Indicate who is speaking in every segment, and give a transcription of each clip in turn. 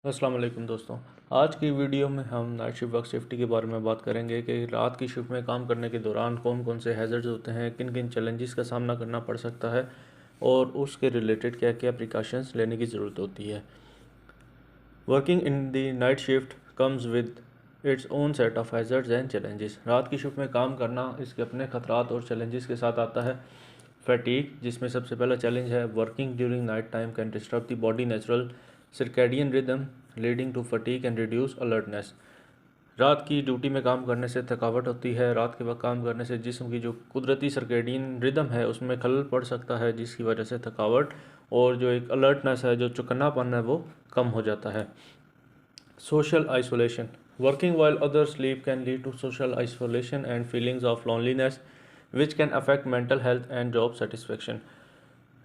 Speaker 1: अस्सलाम वालेकुम दोस्तों। आज की वीडियो में हम नाइट शिफ्ट वर्क सेफ्टी के बारे में बात करेंगे कि रात की शिफ्ट में काम करने के दौरान कौन कौन से हैज़र्ड्स होते हैं, किन किन चैलेंजेस का सामना करना पड़ सकता है और उसके रिलेटेड क्या क्या प्रिकॉशंस लेने की ज़रूरत होती है। Working in the night shift comes with its own set of hazards and challenges. रात की शिफ्ट में काम करना इसके अपने ख़तरात और चैलेंजेस के साथ आता है। फैटीग, जिसमें सबसे पहला चैलेंज है working during night time can disturb the body natural circadian rhythm leading to fatigue and reduce alertness. रात की ड्यूटी में काम करने से थकावट होती है। रात के वक्त काम करने से जिस्म की जो कुदरती सर्कैडियन रिदम है उसमें खलल पड़ सकता है, जिसकी वजह से थकावट और जो एक अलर्टनेस है, जो चौकन्नापन है, वो कम हो जाता है। Social isolation, working while others sleep can lead to social isolation and feelings of loneliness which can affect mental health and job satisfaction.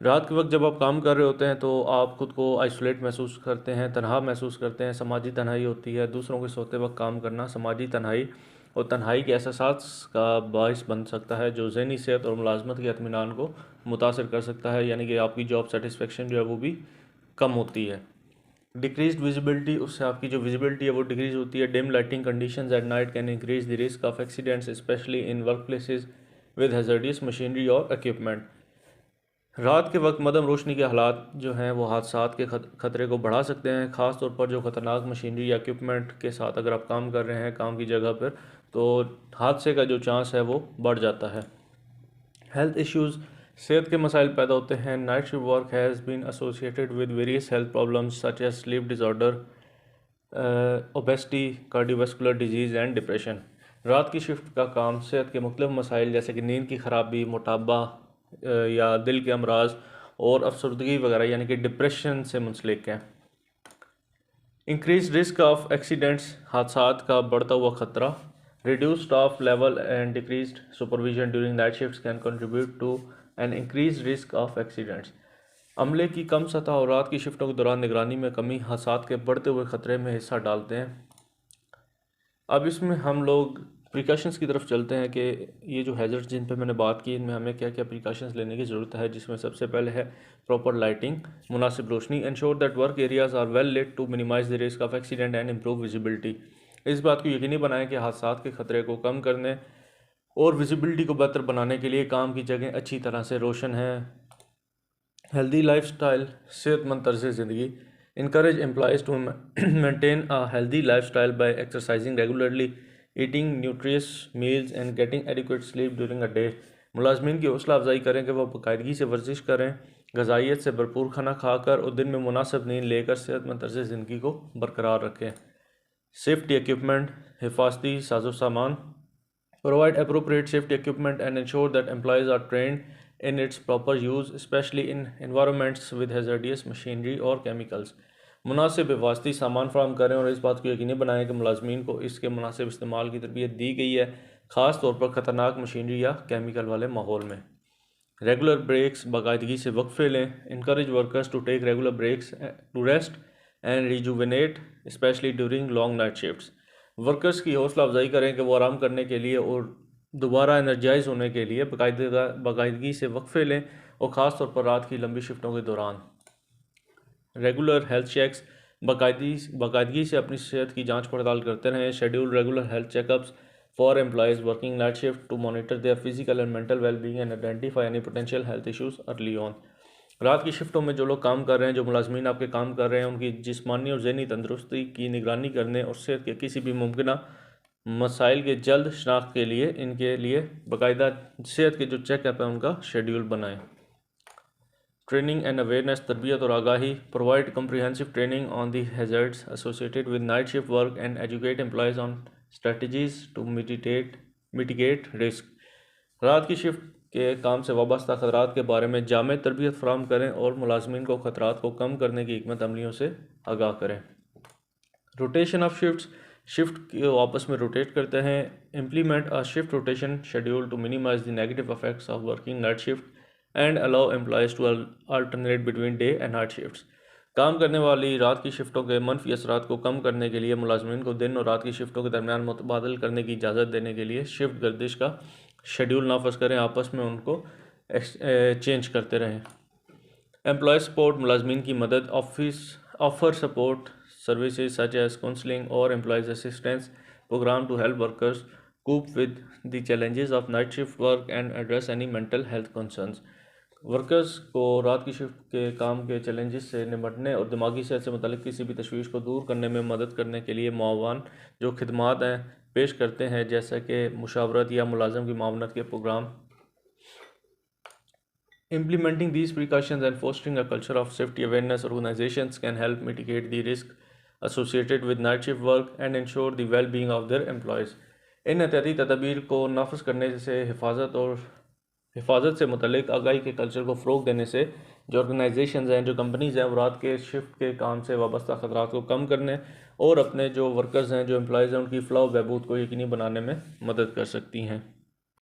Speaker 1: रात के वक्त जब आप काम कर रहे होते हैं तो आप खुद को आइसोलेट महसूस करते हैं, तनहा महसूस करते हैं, समाजी तन्हाई होती है। दूसरों के सोते वक्त काम करना समाजी तन्हाई और तन्हाई के एहसास का बायस बन सकता है, जो ज़हनी सेहत और मुलाजमत के इत्मीनान को मुतासर कर सकता है, यानी कि आपकी जॉब सेटिस्फेक्शन जो है वो भी कम होती है। डिक्रीज विजिबिलिटी, उससे आपकी जो विजिबिलिटी है वो डिक्रीज होती है। Dim lighting conditions at night can increase the risk of accidents specially in work places with hazardous machinery और इक्विपमेंट। रात के वक्त मदम रोशनी के हालात जो हैं वो हादसात के ख़तरे को बढ़ा सकते हैं, ख़ास तौर पर जो ख़तरनाक मशीनरी या इक्विपमेंट के साथ अगर आप काम कर रहे हैं काम की जगह पर, तो हादसे का जो चांस है वो बढ़ जाता है। हेल्थ इश्यूज़, सेहत के मसाइल पैदा होते हैं। Night shift work has been associated with various health problems such as sleep disorder, obesity, cardiovascular disease and depression. रात की शिफ्ट का काम सेहत के मुख्तलिफ मसाइल जैसे कि नींद की ख़राबी, मोटापा या दिल के अमराज और अफसरदगी वगैरह यानी कि डिप्रेशन से मुंसलिक है। इंक्रीज रिस्क ऑफ एक्सीडेंट्स, हादसात का बढ़ता हुआ खतरा। Reduce staff level and decreased supervision during night shifts can contribute to an increase risk of accidents. अमले की कम सतह और रात की शिफ्टों के दौरान निगरानी में कमी हादसात के बढ़ते हुए खतरे में हिस्सा डालते हैं। अब इसमें हम लोग प्रिकॉशंस की तरफ चलते हैं कि ये जो हैज़र्ड्स जिन पे मैंने बात की इनमें हमें क्या क्या प्रिकॉशंस लेने की ज़रूरत है, जिसमें सबसे पहले है प्रॉपर लाइटिंग, मुनासिब रोशनी। Ensure that work areas are well lit to minimize the risk of accident and improve visibility. इस बात को यकीनी बनाएं कि हादसात के खतरे को कम करने और विजिबिलिटी को बेहतर बनाने के लिए काम की जगह अच्छी तरह से रोशन है। हेल्दी लाइफ स्टाइल, सेहतमंद तर्ज ज़िंदगी। Increase employees to maintain a healthy life style by exercising regularly, eating nutritious meals and getting adequate sleep during a day. मुलाजमीन की हौसला अफजाई करें कि वह बाकायदगी से वर्जिश करें, गजाइत से भरपूर खाना खाकर और दिन में मुनासिब नींद लेकर सेहतमंद तर्ज ज़िंदगी को बरकरार रखें। सेफ्टी इक्विपमेंट, हिफाजती साजो सामान। Provide appropriate safety equipment and ensure that employees are trained in its proper use, especially in environments with hazardous machinery or chemicals. मुनासिब हिफाजती सामान फराहम करें और इस बात को यकीनी बनाएं कि मुलाजमीन को इसके मुनासिब इस्तेमाल की तरबियत दी गई है, ख़ास तौर पर ख़तरनाक मशीनरी या केमिकल वाले माहौल में। रेगुलर ब्रेक्स, बाकायदगी से वक्फे लें। Encourage workers to take regular breaks to rest and rejuvenate especially during long night shifts. Workers की हौसला अफजाई करें कि वो आराम करने के लिए और दोबारा एनर्जाइज होने के लिए बाकायदगी से वक्फे लें और ख़ास तौर पर रात की लंबी शिफ्टों के दौरान। रेगुलर हेल्थ चेक्स, बाकायदगी से अपनी सेहत की जांच पड़ताल करते रहें। Schedule regular health checkups for employees working night shift to monitor their physical and mental wellbeing and identify any potential health issues early on. रात की शिफ्टों में जो लोग काम कर रहे हैं, जो मुलाजमीन आपके काम कर रहे हैं, उनकी जिस्मानी और ज़हनी तंदुरुस्ती की निगरानी करने और सेहत के किसी भी मुमकिन मसाइल के जल्द शनाख्त के लिए इनके लिए बाकायदा सेहत के जो चेकअप है उनका शेड्यूल बनाएं। ट्रेनिंग एंड अवेयरनेस, तरबियत और आगाही। Provide comprehensive training on the hazards associated with night shift work and educate employees on strategies to mitigate risk. रात की शिफ्ट के काम से वाबस्ता खतरात के बारे में जामे तरबियत फराहम करें और मुलाजमीन को खतरात को कम करने की हिकमत अमलियों से आगाह करें। रोटेशन ऑफ शिफ्ट को आपस में रोटेट करते हैं। Implement a shift rotation schedule to minimize the negative effects of working night shift and allow employees to alternate between day and night shifts. काम करने वाली रात की शिफ्टों के मनफी असरात को कम करने के लिए मुलाजमीन को दिन और रात की शिफ्टों के दरमियान मुतबादल करने की इजाज़त देने के लिए शिफ्ट गर्दिश का शेड्यूल नाफज करें, आपस में उनको चेंज करते रहें। एम्प्लॉय सपोर्ट, मुलाजमीन की मदद। Offer support services such as counseling or employees assistance program to help workers cope with the challenges of night shift work and address any mental health concerns. Workers को रात की shift के काम के challenges से निपटने और दिमागी सेहत से मुतालिक किसी भी तशवीश को दूर करने में मदद करने के लिए मुआवन जो खिदमात हैं पेश करते हैं, जैसा कि मुशावरत या मुलाजम की मावनत के programme. Implementing these precautions and fostering a culture of safety awareness organizations can help mitigate the risk associated with night shift work and ensure the well-being of their employees. इन एहतियाती तदाबीर को नाफज करने से हिफाजत से मुतल्लिक आगाही के कल्चर को फ़रोग देने से जो ऑर्गेनाइजेशंस हैं, जो कंपनीज़ हैं, वो रात के शिफ्ट के काम से वाबस्ता ख़तरात को कम करने और अपने जो वर्कर्स हैं, जो एम्प्लॉयज़ हैं, उनकी फ़लाह व बहबूद को यकीनी बनाने में मदद कर सकती हैं।